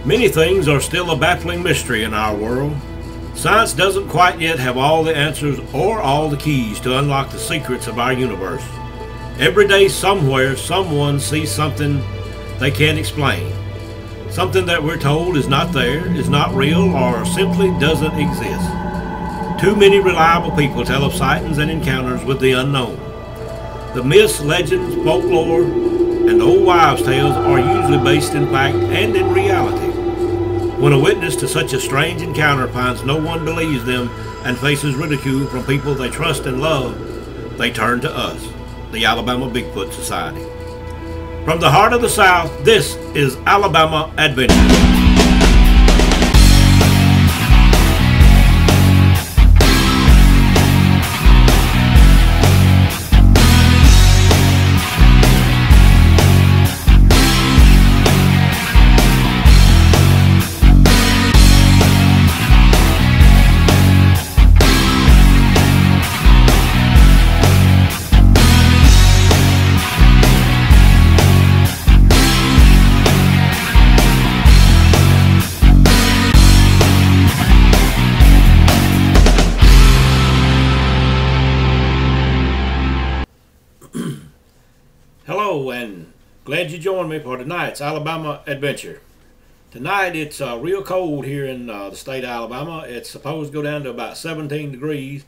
Many things are still a baffling mystery in our world. Science doesn't quite yet have all the answers or all the keys to unlock the secrets of our universe. Every day somewhere someone sees something they can't explain. Something that we're told is not there, is not real, or simply doesn't exist. Too many reliable people tell of sightings and encounters with the unknown. The myths, legends, folklore, and old wives' tales are usually based in fact and in reality. When a witness to such a strange encounter finds no one believes them and faces ridicule from people they trust and love, they turn to us, the Alabama Bigfoot Society. From the heart of the South, this is Alabama Adventure. Hello, and glad you joined me for tonight's Alabama Adventure. Tonight it's real cold here in the state of Alabama. It's supposed to go down to about 17 degrees.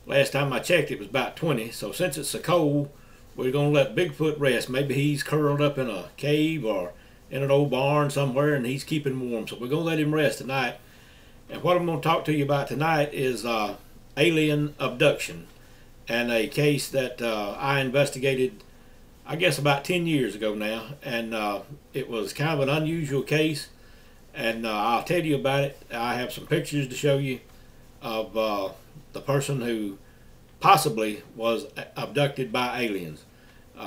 Last time I checked it was about 20. So since it's so cold, we're going to let Bigfoot rest. Maybe he's curled up in a cave or in an old barn somewhere and he's keeping warm. So we're going to let him rest tonight. And what I'm going to talk to you about tonight is alien abduction, and a case that I investigated I guess about 10 years ago now, and it was kind of an unusual case, and I'll tell you about it. I have some pictures to show you of the person who possibly was abducted by aliens.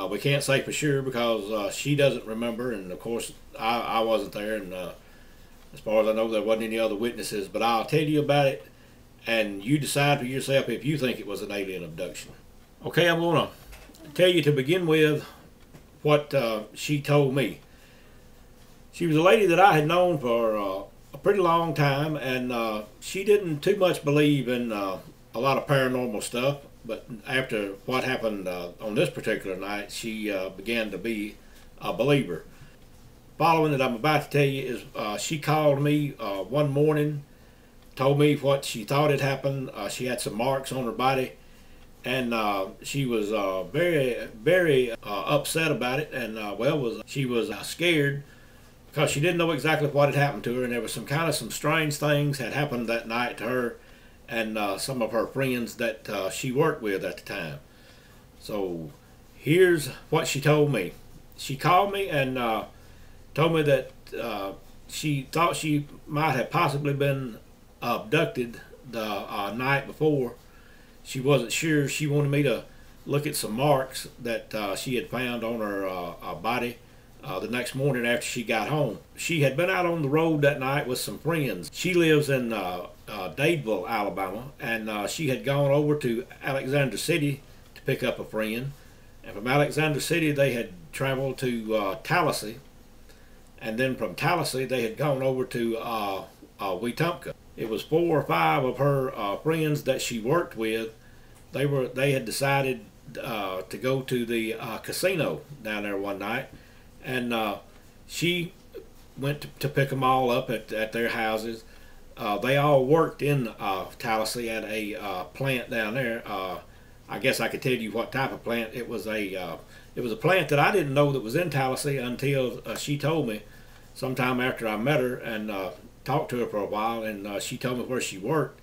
We can't say for sure because she doesn't remember, and of course I wasn't there, and as far as I know there wasn't any other witnesses, but I'll tell you about it and you decide for yourself if you think it was an alien abduction. Okay, I'm going to tell you to begin with what she told me. She was a lady that I had known for a pretty long time, and she didn't too much believe in a lot of paranormal stuff, but after what happened on this particular night, she began to be a believer. Following that I'm about to tell you is she called me one morning, told me what she thought had happened. She had some marks on her body, and she was very upset about it, and she was scared because she didn't know exactly what had happened to her, and there was some strange things had happened that night to her and some of her friends that she worked with at the time. So here's what she told me. She called me and told me that she thought she might have possibly been abducted the night before. She wasn't sure. She wanted me to look at some marks that she had found on her body the next morning after she got home. She had been out on the road that night with some friends. She lives in Dadeville, Alabama, and she had gone over to Alexander City to pick up a friend. And from Alexander City, they had traveled to Tallassee, and then from Tallassee, they had gone over to Wetumpka. It was 4 or 5 of her friends that she worked with. They had decided to go to the casino down there one night, and she went to pick them all up at their houses. They all worked in Tallassee at a plant down there. I guess I could tell you what type of plant. It was a plant that I didn't know that was in Tallassee until she told me sometime after I met her and talked to her for a while, and she told me where she worked.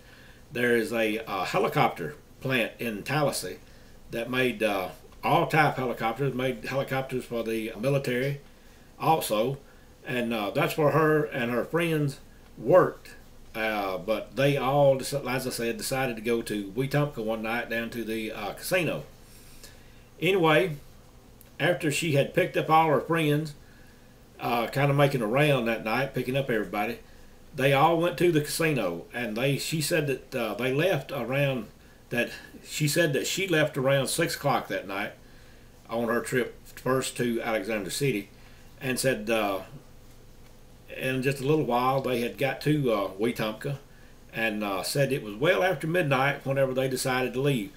There is a helicopter plant in Tallassee that made all type helicopters, made helicopters for the military also, and that's where her and her friends worked. But they all, as I said, decided to go to Wetumpka one night down to the casino. Anyway, after she had picked up all her friends, kind of making a round that night, picking up everybody, they all went to the casino, and she said that they left around she said that she left around 6 o'clock that night on her trip first to Alexander City, and said in just a little while they had got to Wetumpka, and said it was well after midnight whenever they decided to leave.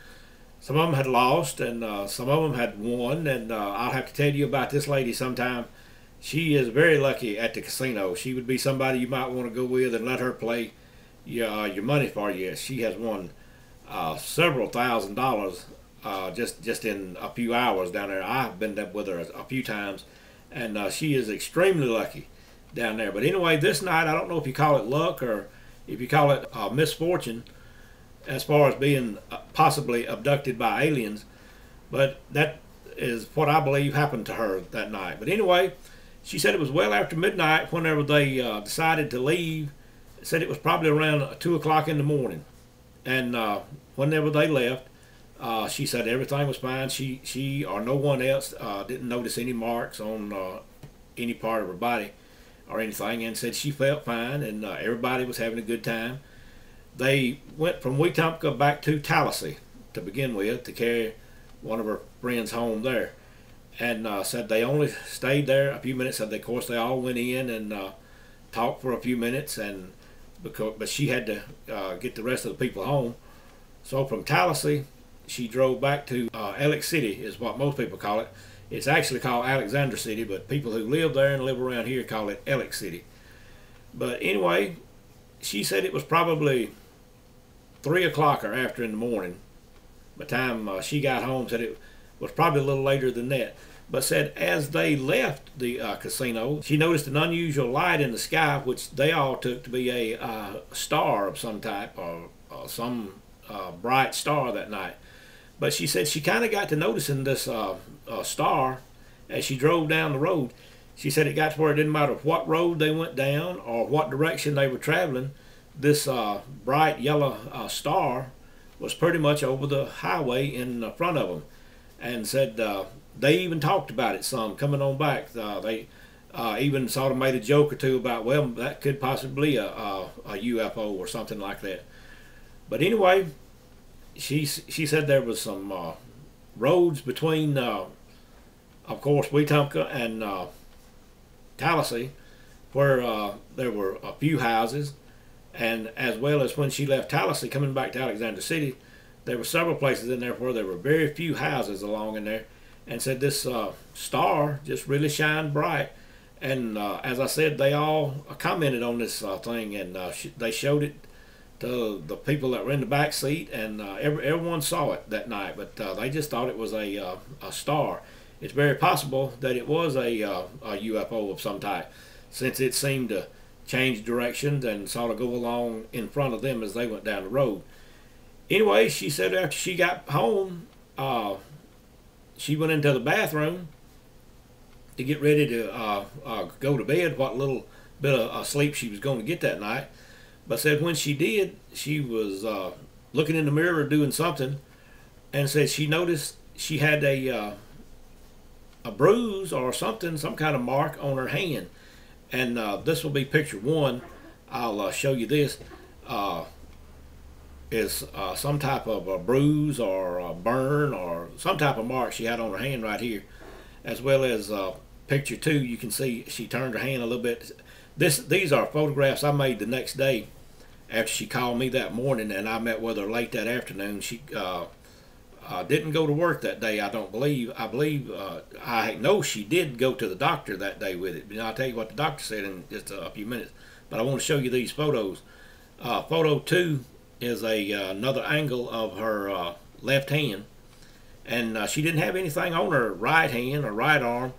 Some of them had lost, and some of them had won, and I'll have to tell you about this lady sometime. She is very lucky at the casino. She would be somebody you might want to go with and let her play your money for you. She has won several $1,000s just in a few hours down there. I've been up with her a few times, and she is extremely lucky down there. But anyway, this night, I don't know if you call it luck or if you call it misfortune as far as being possibly abducted by aliens, but that is what I believe happened to her that night. But anyway, she said it was well after midnight whenever they decided to leave. Said it was probably around 2 o'clock in the morning, and whenever they left, she said everything was fine. She or no one else didn't notice any marks on any part of her body or anything, and said she felt fine, and everybody was having a good time. They went from Wetumpka back to Tallassee to begin with to carry one of her friends home there, and said they only stayed there a few minutes. Said of course they all went in and talked for a few minutes, and but she had to get the rest of the people home. So from Tallassee, she drove back to Alex City, is what most people call it. It's actually called Alexander City, but people who live there and live around here call it Alex City. But anyway, she said it was probably 3 o'clock or after in the morning. By the time she got home, said it was probably a little later than that. But said as they left the casino, she noticed an unusual light in the sky, which they all took to be a star of some type, or some bright star that night. But she said she kind of got to noticing this star as she drove down the road. She said it got to where it didn't matter what road they went down or what direction they were traveling. This bright yellow star was pretty much over the highway in front of them, and said they even talked about it some coming on back. They even sort of made a joke or two about, well, that could possibly be a UFO or something like that. But anyway, she said there was some roads between, of course, Wetumpka and Tallassee, where there were a few houses, and as well as when she left Tallassee coming back to Alexander City, there were several places in there where there were very few houses along in there, and said this star just really shined bright. And as I said, they all commented on this thing, and they showed it to the people that were in the back seat, and everyone saw it that night, but they just thought it was a star. It's very possible that it was a UFO of some type, since it seemed to change directions and sort of go along in front of them as they went down the road. Anyway, she said after she got home, she went into the bathroom to get ready to go to bed, what little bit of sleep she was going to get that night. But said when she did, she was looking in the mirror doing something, and said she noticed she had a bruise or something, some kind of mark on her hand. And this will be picture one. I'll show you this. Is some type of a bruise or a burn or some type of mark she had on her hand right here. As well as picture two, you can see she turned her hand a little bit. These are photographs I made the next day after she called me that morning, and I met with her late that afternoon. She didn't go to work that day, I don't believe. I know she did go to the doctor that day with it. But I'll tell you what the doctor said in just a few minutes. But I want to show you these photos. Photo two is another angle of her left hand, and she didn't have anything on her right hand or right arm.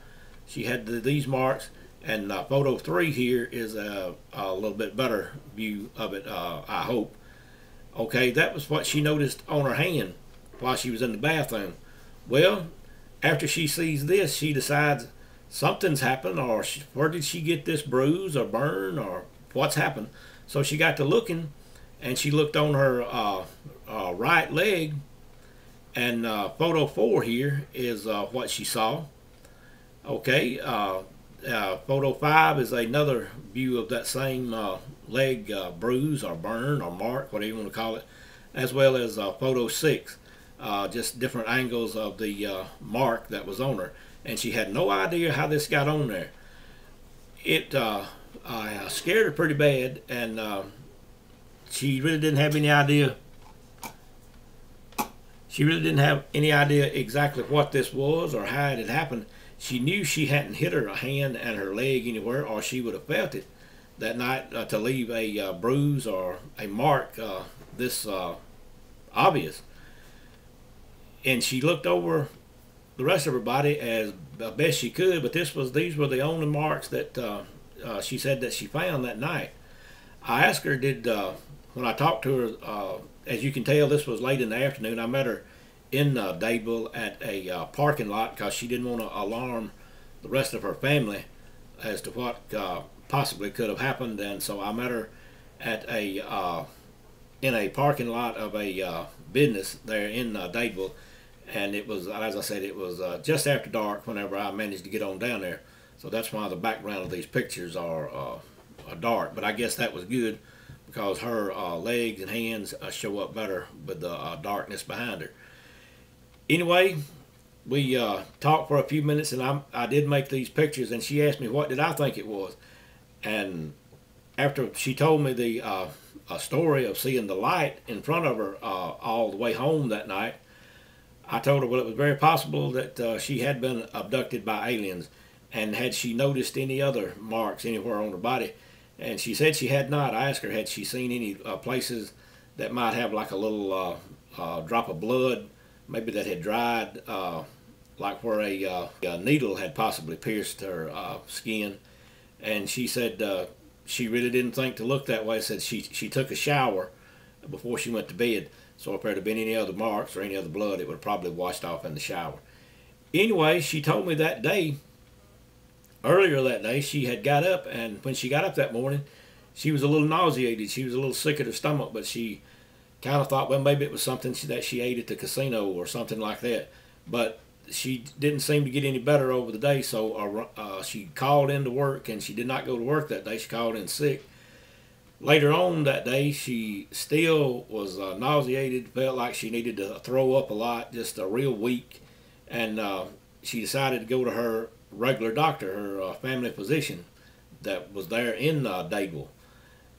She had these marks. And photo three here is a little bit better view of it, I hope. Okay, that was what she noticed on her hand while she was in the bathroom. Well, after she sees this, she decides something's happened, or where did she get this bruise or burn, or what's happened? So she got to looking, and she looked on her right leg, and photo four here is what she saw. Okay, photo five is another view of that same leg bruise or burn or mark, whatever you want to call it, as well as photo six, just different angles of the mark that was on her, and she had no idea how this got on there. It I scared her pretty bad, and she really didn't have any idea. She really didn't have any idea exactly what this was or how it had happened. She knew she hadn't hit her hand and her leg anywhere, or she would have felt it that night to leave a bruise or a mark this obvious. And she looked over the rest of her body as best she could, but these were the only marks that she said that she found that night. I asked her, when I talked to her, as you can tell, this was late in the afternoon. I met her in Dadeville at a parking lot because she didn't want to alarm the rest of her family as to what possibly could have happened. And so I met her at in a parking lot of a business there in Dadeville. And it was, as I said, it was just after dark whenever I managed to get on down there. So that's why the background of these pictures are dark. But I guess that was good because her legs and hands show up better with the darkness behind her. Anyway, we talked for a few minutes, and I did make these pictures, and she asked me what did I think it was. And after she told me the a story of seeing the light in front of her all the way home that night, I told her, well, it was very possible that she had been abducted by aliens. And had she noticed any other marks anywhere on her body? And she said she had not. I asked her, had she seen any places that might have like a little drop of blood, maybe that had dried, like where a needle had possibly pierced her skin. And she said she really didn't think to look that way. Said she took a shower before she went to bed. So if there had been any other marks or any other blood, it would have probably washed off in the shower. Anyway, she told me that day, earlier that day, she had got up, and when she got up that morning, she was a little nauseated. She was a little sick at her stomach, but she kind of thought, well, maybe it was something that she ate at the casino or something like that. But she didn't seem to get any better over the day, so she called in to work, and she did not go to work that day. She called in sick. Later on that day, she still was nauseated, felt like she needed to throw up a lot, just real weak, and she decided to go to her regular doctor, her family physician that was there in Dadeville.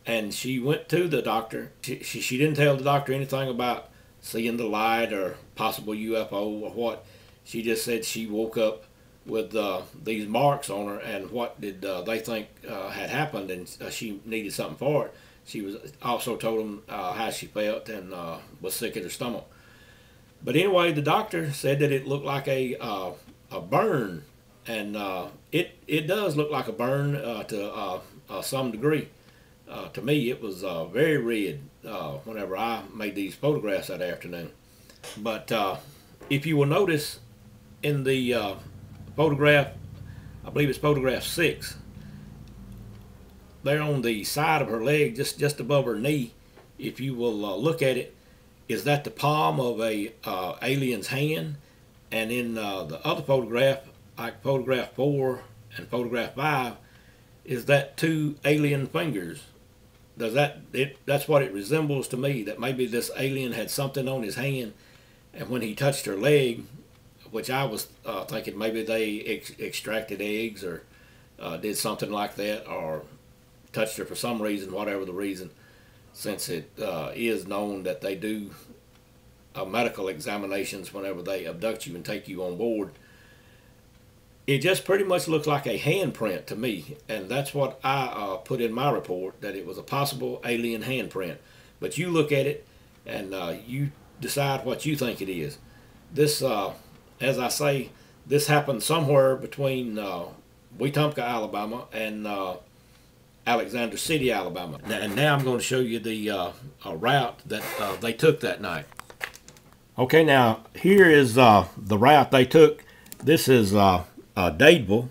And she went to the doctor. She didn't tell the doctor anything about seeing the light or possible UFO or what. She just said she woke up with these marks on her, and what did they think had happened, and she needed something for it. She was also told them how she felt and was sick at her stomach. But anyway, the doctor said that it looked like a burn, and it does look like a burn to some degree. To me, it was very red whenever I made these photographs that afternoon. But if you will notice in the photograph, I believe it's photograph 6, there on the side of her leg, just above her knee, if you will look at it, is that the palm of a alien's hand? And in the other photograph, like photograph 4 and photograph 5, is that 2 alien fingers? That's what it resembles to me, that maybe this alien had something on his hand, and when he touched her leg, which I was thinking maybe they extracted eggs or did something like that, or touched her for some reason, whatever the reason, since it is known that they do medical examinations whenever they abduct you and take you on board. It just pretty much looks like a handprint to me, and that's what I put in my report, that it was a possible alien handprint. But you look at it and you decide what you think it is. This, as I say, this happened somewhere between Wetumpka, Alabama, and Alexander City, Alabama. And now I'm going to show you the route that they took that night. Okay, now here is the route they took. This is Dadeville,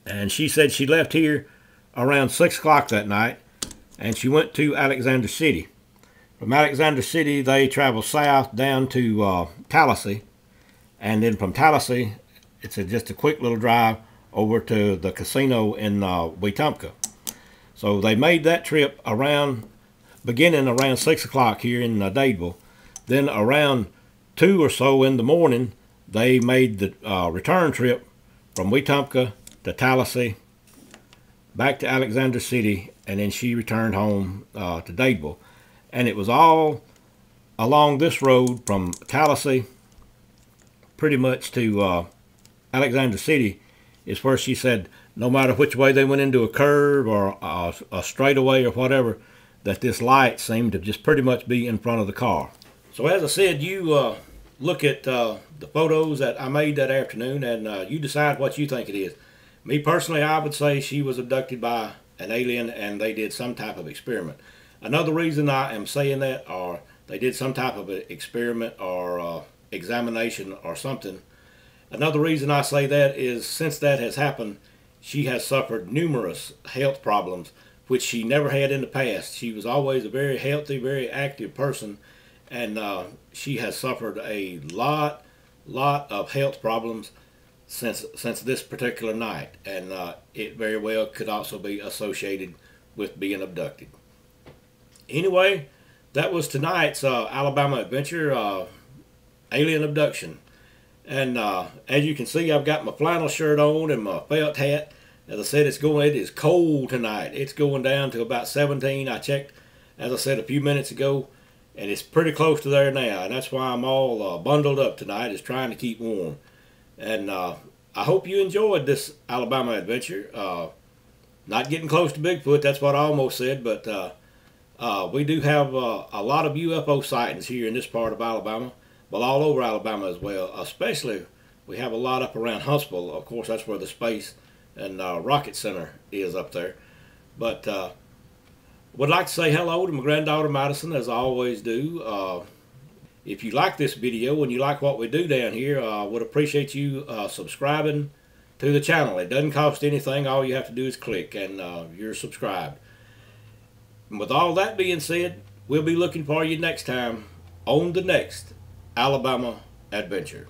and she said she left here around 6 o'clock that night, and she went to Alexander City. From Alexander City, they traveled south down to Tallassee, and then from Tallassee, it's just a quick little drive over to the casino in Wetumpka. So they made that trip beginning around 6 o'clock here in Dadeville. Then around 2 or so in the morning, they made the return trip from Wetumpka to Tallassee. back to Alexander City, and then she returned home to Dadeville. And it was all along this road from Tallassee pretty much to Alexander City is where she said no matter which way they went into a curve or a straightaway or whatever, that this light seemed to just pretty much be in front of the car. So as I said, you look at the photos that I made that afternoon, and you decide what you think it is. Me personally, I would say she was abducted by an alien and they did some type of experiment. Another reason I am saying that, or they did some type of experiment or examination or something. Another reason I say that is since that has happened, she has suffered numerous health problems which she never had in the past. She was always a very healthy, very active person, and she has suffered a lot of health problems since this particular night, and it very well could also be associated with being abducted. Anyway, that was tonight's Alabama adventure, alien abduction. And as you can see, I've got my flannel shirt on and my felt hat. As I said, it is cold tonight. It's going down to about 17. I checked, as I said, a few minutes ago, and it's pretty close to there now. And that's why I'm all bundled up tonight, is trying to keep warm. And I hope you enjoyed this Alabama adventure. Not getting close to Bigfoot, that's what I almost said, but we do have a lot of UFO sightings here in this part of Alabama, but all over Alabama as well. Especially, we have a lot up around Huntsville. Of course, that's where the Space and Rocket Center is up there. But would like to say hello to my granddaughter Madison, as I always do. If you like this video and you like what we do down here, I would appreciate you subscribing to the channel. It doesn't cost anything. All you have to do is click and you're subscribed. And with all that being said, we'll be looking for you next time on the next Alabama adventure.